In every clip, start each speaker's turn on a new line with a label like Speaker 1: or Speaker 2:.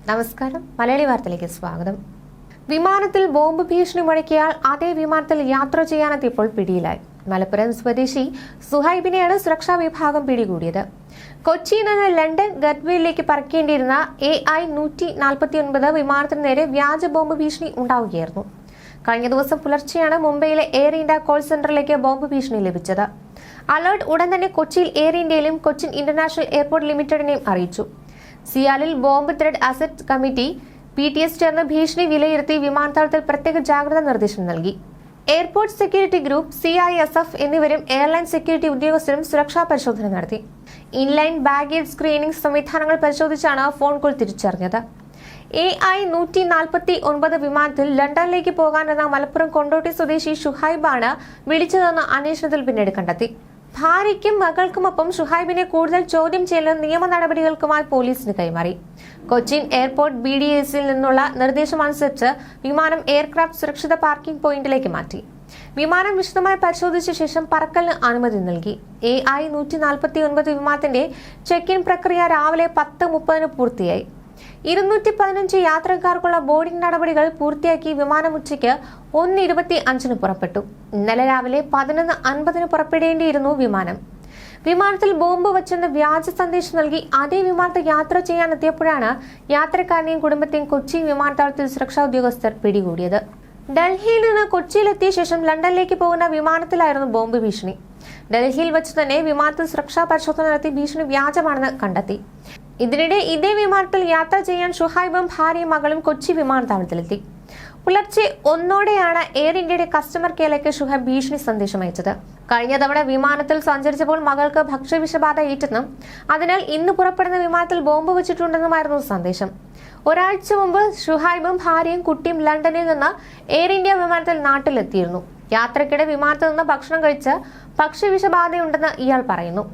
Speaker 1: നമസ്കാരം. മലയാളി വാർത്തയിലേക്ക് സ്വാഗതം. വിമാനത്തിൽ ബോംബ് ഭീഷണി മുഴക്കിയാൽ അതേ വിമാനത്തിൽ യാത്ര ചെയ്യാനെത്തിയപ്പോൾ പിടിയിലായി. മലപ്പുറം സ്വദേശി സുഹൈബിനെയാണ് സുരക്ഷാ വിഭാഗം പിടികൂടിയത്. കൊച്ചിയിൽ നിന്ന് ലണ്ടൻ ഗഡ്വേയിലേക്ക് പറക്കേണ്ടിയിരുന്ന AI-149 വിമാനത്തിന് നേരെ വ്യാജ ബോംബ് ഭീഷണി ഉണ്ടാവുകയായിരുന്നു. കഴിഞ്ഞ ദിവസം പുലർച്ചെയാണ് മുംബൈയിലെ എയർ ഇന്ത്യ കോൾ സെന്ററിലേക്ക് ബോംബ് ഭീഷണി ലഭിച്ചത്. അലർട്ട് ഉടൻ തന്നെ കൊച്ചിയിൽ എയർ ഇന്ത്യയിലും കൊച്ചിൻ ഇന്റർനാഷണൽ എയർപോർട്ട് ലിമിറ്റഡിനെയും അറിയിച്ചു. സിയാലിൽ bomb threat assessment committee PTS ചേർന്ന് ഭീഷണി വിലയിരുത്തി വിമാനത്താവളത്തിൽ പ്രത്യേക ജാഗ്രതാ നിർദ്ദേശം നൽകി. എയർപോർട്ട് സെക്യൂരിറ്റി ഗ്രൂപ്പ്, CISF എന്നിവരും എയർലൈൻ സെക്യൂരിറ്റി ഉദ്യോഗസ്ഥരും സുരക്ഷാ പരിശോധന നടത്തി. ഇൻലൈൻ ബാഗേജ് സ്ക്രീനിംഗ് സംവിധാനങ്ങൾ പരിശോധിച്ചാണ് ഫോൺ കോൾ തിരിച്ചറിഞ്ഞത്. AI-149 വിമാനത്തിൽ ലണ്ടനിലേക്ക് പോകാനെന്ന മലപ്പുറം കൊണ്ടോട്ടി സ്വദേശി ഷുഹൈബാണ് വിളിച്ചതെന്ന് അന്വേഷണത്തിൽ പിന്നീട് കണ്ടെത്തി. ഭാര്യയ്ക്കും മകൾക്കുമൊപ്പം ഷുഹൈബിനെ കൂടുതൽ ചോദ്യം ചെയ്യലും നിയമ നടപടികൾക്കുമായി പോലീസിന് കൈമാറി. കൊച്ചിൻ എയർപോർട്ട് BDSൽ നിന്നുള്ള നിർദ്ദേശമനുസരിച്ച് വിമാനം എയർക്രാഫ്റ്റ് സുരക്ഷിത പാർക്കിംഗ് പോയിന്റിലേക്ക് മാറ്റി. വിമാനം വിശദമായി പരിശോധിച്ച ശേഷം പറക്കലിന് അനുമതി നൽകി. AI-149 വിമാനത്തിന്റെ ചെക്ക് ഇൻ പ്രക്രിയ രാവിലെ 10:30 പൂർത്തിയായി. 215 യാത്രക്കാർക്കുള്ള ബോർഡിംഗ് നടപടികൾ പൂർത്തിയാക്കി വിമാനം ഉച്ചയ്ക്ക് 1:25 പുറപ്പെട്ടു. ഇന്നലെ രാവിലെ 11:50 പുറപ്പെടേണ്ടിയിരുന്നു വിമാനം. വിമാനത്തിൽ ബോംബ് വച്ചെന്ന് വ്യാജ സന്ദേശം നൽകി അതേ വിമാനത്തിൽ യാത്ര ചെയ്യാനെത്തിയപ്പോഴാണ് യാത്രക്കാരനെയും കുടുംബത്തെയും കൊച്ചി വിമാനത്താവളത്തിൽ സുരക്ഷാ ഉദ്യോഗസ്ഥർ പിടികൂടിയത്. ഡൽഹിയിൽ നിന്ന് കൊച്ചിയിലെത്തിയ ശേഷം ലണ്ടനിലേക്ക് പോകുന്ന വിമാനത്തിലായിരുന്നു ബോംബ് ഭീഷണി. ഡൽഹിയിൽ വെച്ച് തന്നെ വിമാനത്തിൽ സുരക്ഷാ പരിശോധന നടത്തി ഭീഷണി വ്യാജമാണെന്ന് കണ്ടെത്തി. ഇതിനിടെ ഇതേ വിമാനത്തിൽ യാത്ര ചെയ്യാൻ ഷുഹൈബും ഭാര്യയും മകളും കൊച്ചി വിമാനത്താവളത്തിലെത്തി. പുലർച്ചെ 1:00-ഓടെയാണ് എയർ ഇന്ത്യയുടെ കസ്റ്റമർ കെയറിലേക്ക് ഷുഹൈബ് ഭീഷണി സന്ദേശം അയച്ചത്. കഴിഞ്ഞ തവണ വിമാനത്തിൽ സഞ്ചരിച്ചപ്പോൾ മകൾക്ക് ഭക്ഷ്യവിഷബാധ ഏറ്റെന്നും അതിനാൽ ഇന്ന് പുറപ്പെടുന്ന വിമാനത്തിൽ ബോംബ് വെച്ചിട്ടുണ്ടെന്നുമായിരുന്നു സന്ദേശം. ഒരാഴ്ച മുമ്പ് ഷുഹൈബും ഭാര്യയും കുട്ടിയും ലണ്ടനിൽ നിന്ന് എയർ ഇന്ത്യ വിമാനത്തിൽ നാട്ടിലെത്തിയിരുന്നു. യാത്രക്കിടെ വിമാനത്തിൽ നിന്ന് ഭക്ഷണം കഴിച്ച് ഭക്ഷ്യവിഷബാധയുണ്ടെന്ന് ഇയാൾ പറയുന്നു.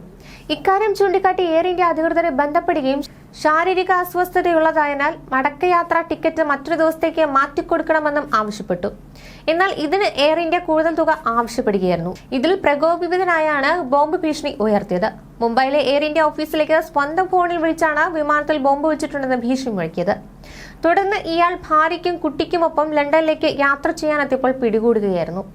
Speaker 1: ഇക്കാര്യം ചൂണ്ടിക്കാട്ടി എയർ ഇന്ത്യ അധികൃതരെ ബന്ധപ്പെടുകയും ശാരീരിക അസ്വസ്ഥതയുള്ളതായതിനാൽ മടക്കയാത്രാ ടിക്കറ്റ് മറ്റൊരു ദിവസത്തേക്ക് മാറ്റിക്കൊടുക്കണമെന്നും ആവശ്യപ്പെട്ടു. എന്നാൽ ഇതിന് എയർ ഇന്ത്യ കൂടുതൽ തുക ആവശ്യപ്പെടുകയായിരുന്നു. ഇതിൽ പ്രകോപിതനായാണ് ബോംബ് ഭീഷണി ഉയർത്തിയത്. മുംബൈയിലെ എയർ ഇന്ത്യ ഓഫീസിലേക്ക് സ്വന്തം ഫോണിൽ വിളിച്ചാണ് വിമാനത്തിൽ ബോംബ് വെച്ചിട്ടുണ്ടെന്ന് ഭീഷണി മുഴക്കിയത്. തുടർന്ന് ഇയാൾ ഭാര്യയ്ക്കും കുട്ടിക്കുമൊപ്പം ലണ്ടനിലേക്ക് യാത്ര ചെയ്യാനെത്തിയപ്പോൾ പിടികൂടുകയായിരുന്നു.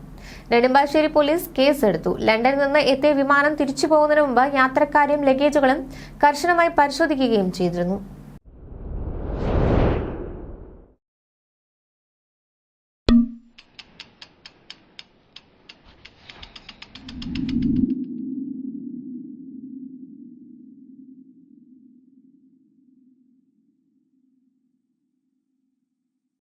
Speaker 1: നെടുമ്പാശ്ശേരി പോലീസ് കേസെടുത്തു. ലണ്ടനിൽ നിന്ന് എത്തിയ വിമാനം തിരിച്ചു പോകുന്നതിന് മുമ്പ് യാത്രക്കാരെയും ലഗേജുകളും കർശനമായി പരിശോധിക്കുകയും ചെയ്തിരുന്നു.